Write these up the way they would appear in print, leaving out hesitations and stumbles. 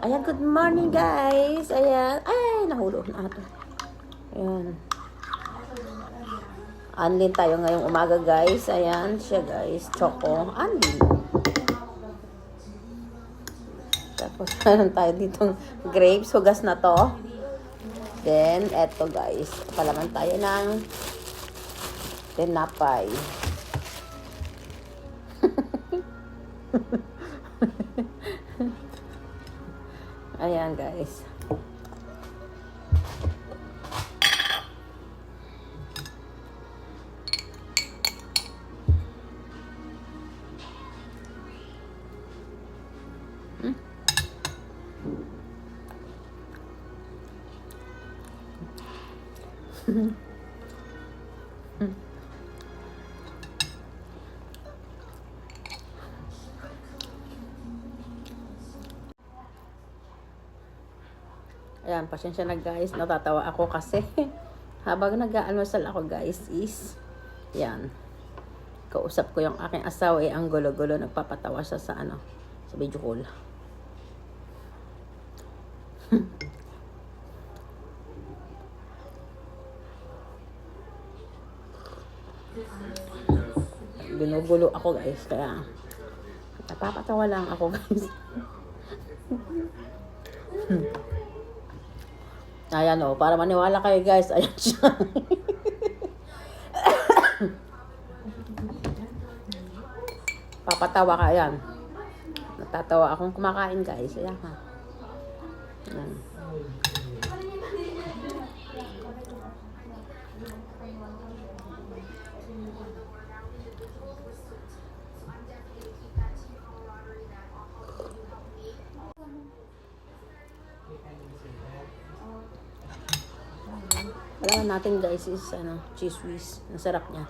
Ayan, good morning guys. Ayan. Ay, nahulog na ito. Ayan. Anlin tayo ngayong umaga guys. Ayan siya guys. Choco. Anlin. Tapos meron tayo ditong grapes. Hugas na to. Then, eto guys. Palaman tayo ng tinapay. Ayan guys. Ayan, pasensya na guys. Natatawa ako kasi habang nag-aalmusal ako guys is yan. Kausap ko yung aking asawa ang gulo-gulo. Nagpapatawa siya sa sa video call. Binugulo ako guys. Kaya napapatawa lang ako guys. Ayan o, para maniwala kayo guys, ayan siya. Papatawa ka, ayan. Natatawa akong kumakain guys, ayan ha. Ayan. Alam natin guys is cheese whiz. Ang sarap niya.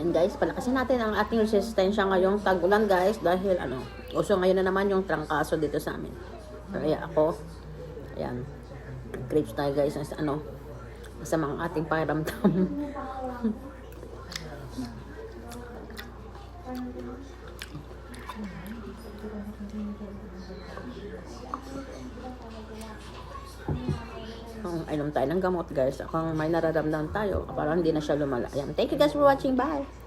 And guys, palakasin natin ang ating resistensya ngayong tag-ulan guys dahil uso ngayon na naman yung trangkaso dito sa amin. Kaya ako, ayan, grapes tayo guys, masama ang ating pakiramdam. Inom tayo ng gamot guys. Kung may nararamdaman tayo, parang hindi na siya lumala. Ayan. Thank you guys for watching. Bye!